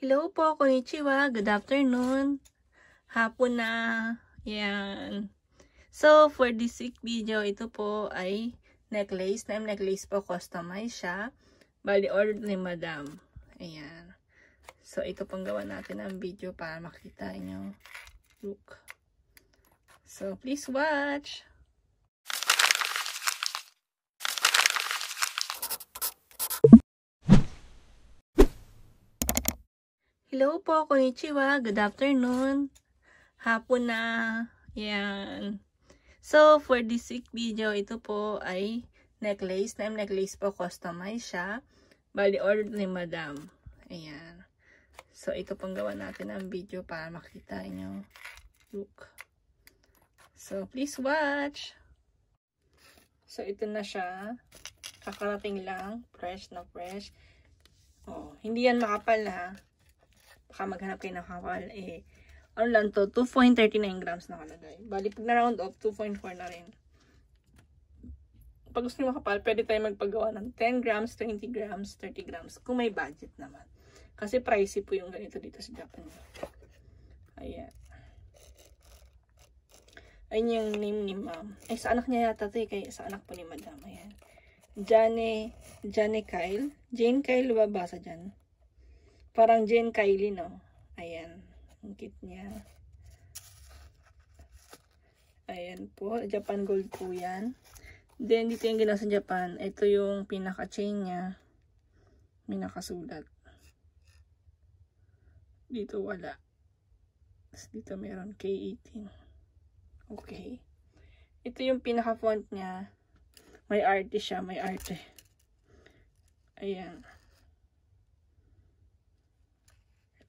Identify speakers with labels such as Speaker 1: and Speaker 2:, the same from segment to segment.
Speaker 1: Hello po, konnichiwa, good afternoon, hapon na, yan. So, for this week video, ito po ay necklace, necklace po, customize siya, bali order ni madam, ayan. So, ito pong gawa natin ang video para makita nyo, look. So, please watch. Hello po, konnichiwa, good afternoon, hapon na, yan. So, for this week video, ito po ay necklace, necklace po, customize siya, bali order ni madam, ayan. So, ito pong gawa natin ang video para makita nyo, look. So, please watch. So, ito na siya, kakarating lang, fresh na fresh. Oh, hindi yan makapal ha. Baka maghanap kayo ng kapal, ano lang to, 2.39 grams nakalagay. Bali, pag na-round off, 2.4 na rin. Pag gusto nyo makapal, pwede tayo magpagawa ng 10 grams, 20 grams, 30 grams, kung may budget naman. Kasi pricey po yung ganito dito sa Japan. Ayan. Ayan yung name ni ma'am. Ay, sa anak niya yata ito kaya sa anak po ni madam. Ayan. Jane Kyle. Jane Kyle ba basa dyan? Parang Jane Kylie, no? Ayan. Ang kit niya. Ayan po. Japan gold po yan. Then, dito yung ginawa sa Japan. Ito yung pinaka-chain niya. May nakasulat. Dito wala. Tapos dito meron K18. Okay. Ito yung pinaka-font niya. May arte siya. May arte. Ayan.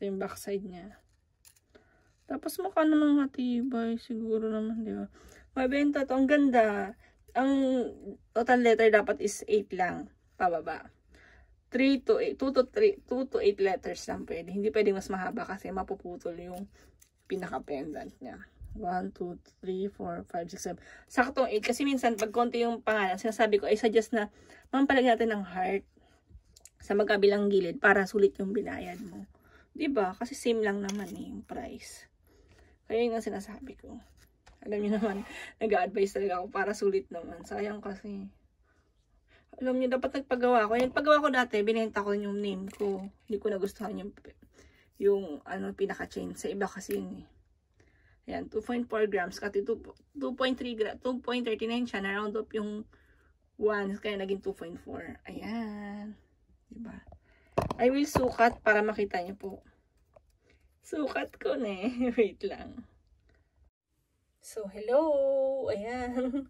Speaker 1: Yung backside niya. Tapos mukha namang matibay. Siguro naman, di ba? Mabenta to. Ang ganda. Ang total letter dapat is 8 lang. Pababa. 2 to 8 letters lang pwede. Hindi pwedeng mas mahaba kasi mapuputol yung pinaka-pendant niya. 1, 2, 3, 4, 5, 6, 7. Saktong 8. Kasi minsan, pag konti yung pangalan, sinasabi ko, ay suggest na mampalag natin ng heart sa magkabilang gilid para sulit yung binayad mo. Diba? Kasi same lang naman yung price. Kaya yun ang sinasabi ko. Alam niyo naman, nag-a-advise talaga ako para sulit naman. Sayang kasi. Alam niyo, dapat nagpagawa ko. Yung paggawa ko dati, binenta ko yung name ko. Hindi ko nagustuhan yung pinaka-chain. Sa iba kasi yun eh. Ayan, 2.4 grams. Kasi 2.39 siya. Na-round up yung 1. Kaya naging 2.4. Ayan. Diba? I will sukat para makita niyo po. Sukat ko na eh. Wait lang. So, hello. Ayan.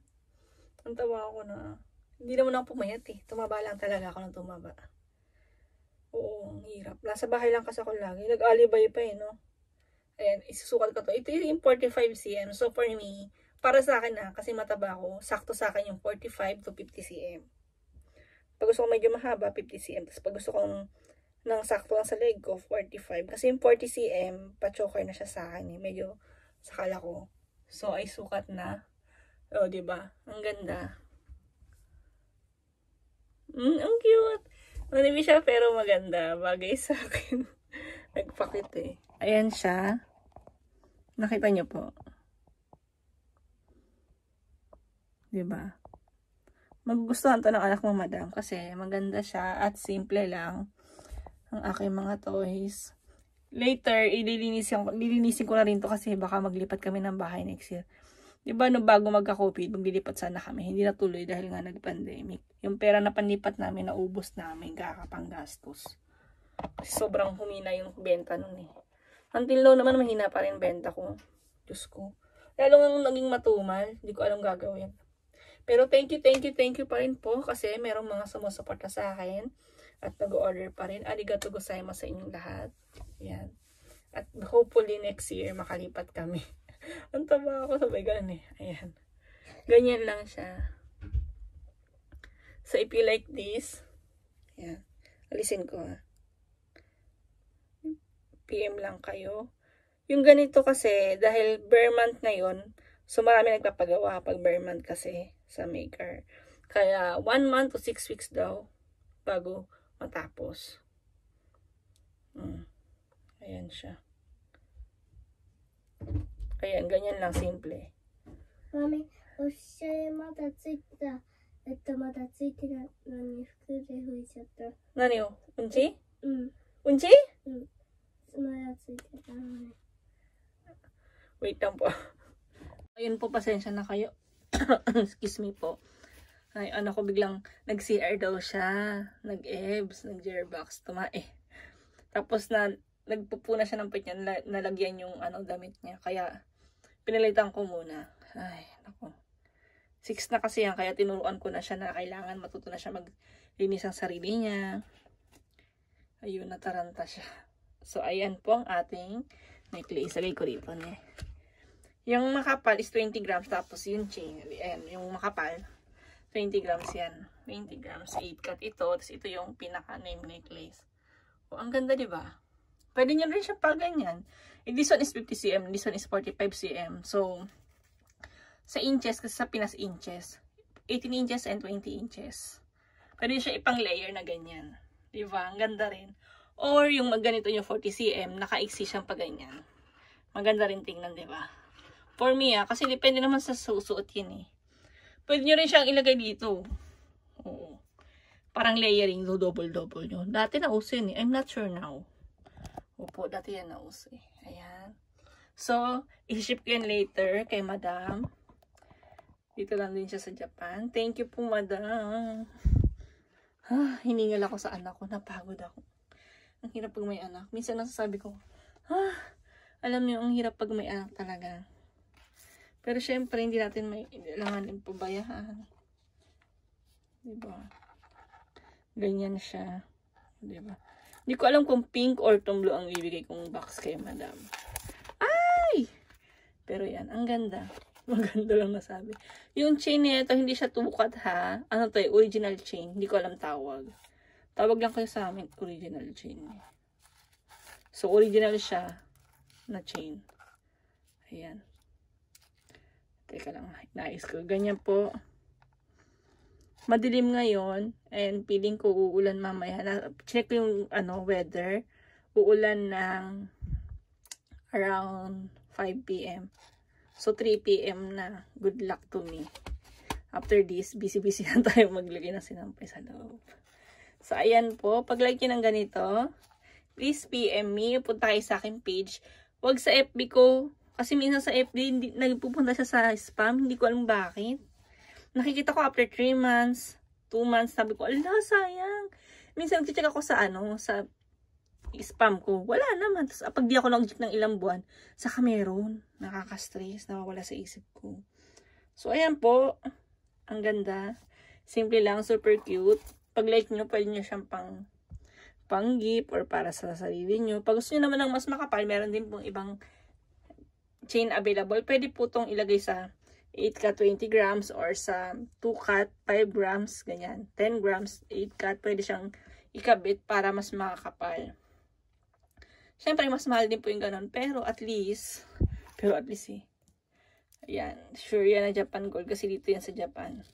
Speaker 1: Ang tawa ako na. Hindi naman ako pumayat eh. Tumaba lang talaga ako ng tumaba. Oo, ang hirap. Nasa bahay lang kasi ako lagi. Nag-alibay pa eh, no? Ayan, isusukat ko to. Ito yung 45 cm. So, for me, para sa akin na, kasi mataba ako, sakto sa akin yung 45 to 50 cm. Pag gusto ko medyo mahaba, 50 cm. Tapos pag gusto kong nang sakto lang sa leg ko, 45. Kasi yung 40 cm, pa-choker na siya sa akin. Medyo sakala ko. So, ay sukat na. O, diba? Ang ganda. Ang cute. Manipis siya pero maganda. Bagay sa akin. Nagpakit eh. Ayan siya. Nakita niyo po. Diba? Magugustuhan to ng anak mo, madam. Kasi maganda siya at simple lang ang aking mga toys. Later, lilinisin ko na rin to kasi baka maglipat kami ng bahay next year. Diba, no, bago magka-COVID, maglilipat sana kami. Hindi natuloy dahil nga nag-pandemic. Yung pera na panlipat namin, naubos namin, kakapanggastos. Kasi sobrang humina yung benta nun eh. Until now naman, mahina pa rin benta ko. Diyos ko. Lalo nga naging matumal, hindi ko alam gagawin. Pero thank you pa rin po kasi merong mga sumusuporta sa akin. At nag-order pa rin. Arigato gozaimasu sa inyong lahat. Ayan. At hopefully next year makalipat kami. Ang taba ako, sabay ganun eh. Ayan. Ganyan lang siya. So if you like this, ayan. Alisin ko ha. PM lang kayo. Yung ganito kasi, dahil bare month ngayon, so marami nagpapagawa pag bare month kasi sa maker. Kaya 1 month to 6 weeks daw bago matapos. Ayan siya. Ayan, ganyan lang, simple.
Speaker 2: Mami, おしゃれまだついてた。まだついてたのに服で拭いちゃった。
Speaker 1: 何よ? Unchi?
Speaker 2: うん。
Speaker 1: Unchi?
Speaker 2: うん。まだついてたのに。
Speaker 1: Wait lang po. Ayun po, pasensya na kayo. Excuse me po. Ay, ano ko biglang nag-CR daw siya. Nag-EBS, nag-Jerbox, tumae. Tapos nagpupuna siya ng pit niya, nalagyan yung damit niya. Kaya, pinalitan ko muna. Ay, naku. 6 na kasi yan, kaya tinuruan ko na siya na kailangan matuto na siya maglinis ang sarili niya. Ayun, nataranta siya. So, ayan po ang ating necklace. Lagay ko rito niya. Yung makapal is 20 grams, tapos yung chain, ayan, yung makapal, 20 grams yan. 20 grams, 8 cut ito, tapos ito yung pinaka-name necklace. O, ang ganda, diba? Pwede nyo rin siya pa ganyan. This one is 50 cm, this one is 45 cm. So, sa inches, kasi sa Pinas inches, 18 inches and 20 inches. Pwede siya ipang layer na ganyan. Diba? Ang ganda rin. Or yung ganito yung 40 cm, naka-iksi siyang pa ganyan. Maganda rin tingnan, diba? For me, kasi depende naman sa susuot yan eh. Pwede nyo rin siyang ilagay dito. Oo. Parang layering, double-double nyo. Dati nauso yun eh. I'm not sure now. Opo, dati yan nauso eh. Ayan. So, i-ship ko yan later kay Madam. Dito lang din siya sa Japan. Thank you po, Madam. Hiningal ako sa anak ko. Napagod ako. Ang hirap pag may anak. Minsan nasasabi ko, alam niyo, ang hirap pag may anak talaga. Pero syempre, hindi natin may kailangan din pabayaan. Diba? Ganyan siya. Diba? Hindi ko alam kung pink or blue ang ibigay kong box kay Madam. Ay! Pero yan, ang ganda. Maganda lang nasabi. Yung chain nito, hindi siya tubukat ha. Ano to eh, original chain. Hindi ko alam tawag. Tawag lang kayo sa amin, original chain. So, original siya na chain. Ayan. Teka lang, nais ko. Ganyan po. Madilim ngayon. And feeling ko uulan mamaya. Check yung weather. Uulan ng around 5 PM. So, 3 PM na. Good luck to me. After this, busy-busy na tayo maglagay ng sinampay sa loob. So, ayan po. Pag like nyo ng ganito, please PM me. Punta kayo sa aking page. Huwag sa FB ko. Kasi minsan sa FB, nagpupunta siya sa spam. Hindi ko alam bakit. Nakikita ko after 3 months, 2 months, sabi ko, ala, sayang. Minsan nag-check ako sa sa spam ko. Wala naman. Tapos pag di ako nag-check ng ilang buwan, saka meron. Nakaka-stress. Nawawala sa isip ko. So, ayan po. Ang ganda. Simple lang. Super cute. Pag like nyo, pwede nyo siyang pang-gift or para sa sarili nyo. Pag gusto nyo naman ng mas makapal, meron din pong ibang chain available. Pwede po itong ilagay sa 8 cut 20 grams or sa 2 cut 5 grams, ganyan. 10 grams, 8 cut, pwede siyang ikabit para mas makakapal. Siyempre, mas mahal din po yung ganun. Pero at least eh. Ayan. Sure yan na Japan Gold kasi dito yan sa Japan.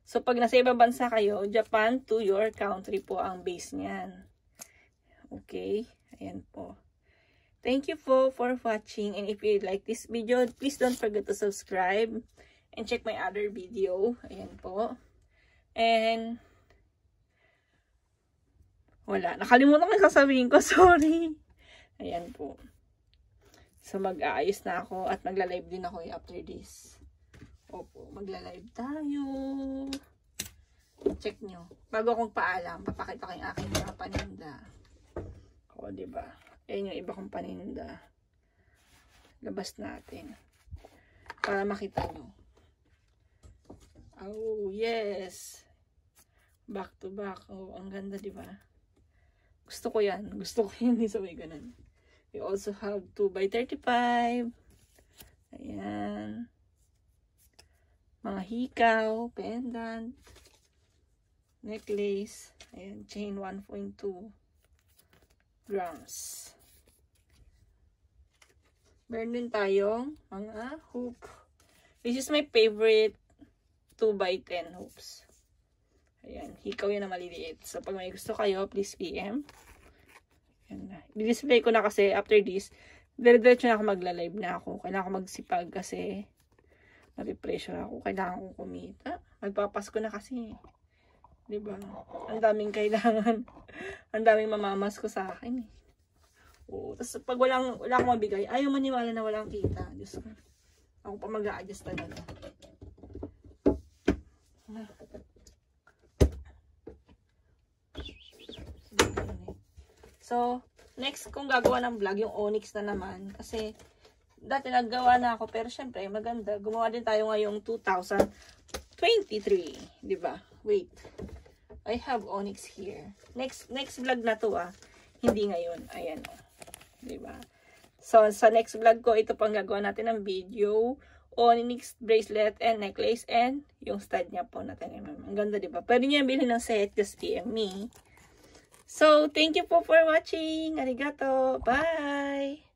Speaker 1: So, pag nasa ibang bansa kayo, Japan to your country po ang base niyan. Okay? Ayan po. Thank you for watching. And if you like this video, please don't forget to subscribe. And check my other video. Ayan po. And wala. Nakalimutan ko yung sasabihin ko. Sorry. Ayan po. So, mag-aayos na ako. At magla-live din ako after this. Opo. Magla-live tayo. Check nyo. Bago akong paalam, papakita ko yung aking mga paninda. O, diba? Ayan yung iba kong paninda. Labas natin. Para makita nyo. Oh, yes. Back to back. Oh, ang ganda, diba? Gusto ko yan. Gusto ko yun. Hindi sabay ganun. We also have 2x35. Ayan. Mga hikaw, pendant, necklace. Ayan, chain 1.2 grams. Meron din tayong mga hoop. This is my favorite 2x10 hoops. Ayan, hikaw yan na maliliit. So, pag may gusto kayo, please PM. Yan na. I-display ko na kasi after this. Dire-diretso na ako magla-live na ako. Kailangan ko magsipag kasi napipressure ako. Kailangan ko kumita. Magpapasko na kasi. Diba? Ang daming kailangan. Ang daming mamamas ko sa akin. Oo. Tapos pag wala akong mabigay, ayaw maniwala na walang kita. Diyos ko. Ako pa mag-a-adjust talaga. So, next kung gagawa ng vlog, yung Onyx na naman. Kasi, dati naggawa na ako. Pero syempre, maganda. Gumawa din tayo ngayong 2023. Diba? Wait. I have Onyx here. Next vlog na to Hindi ngayon. Ayan Diba? So, sa next vlog ko, ito pang gagawa natin ng video. Onyx bracelet and necklace. And yung stud niya po natin. Ang ganda diba? Pwede niya bilhin ng set. Just PM me. So, thank you po for watching. Arigato. Bye!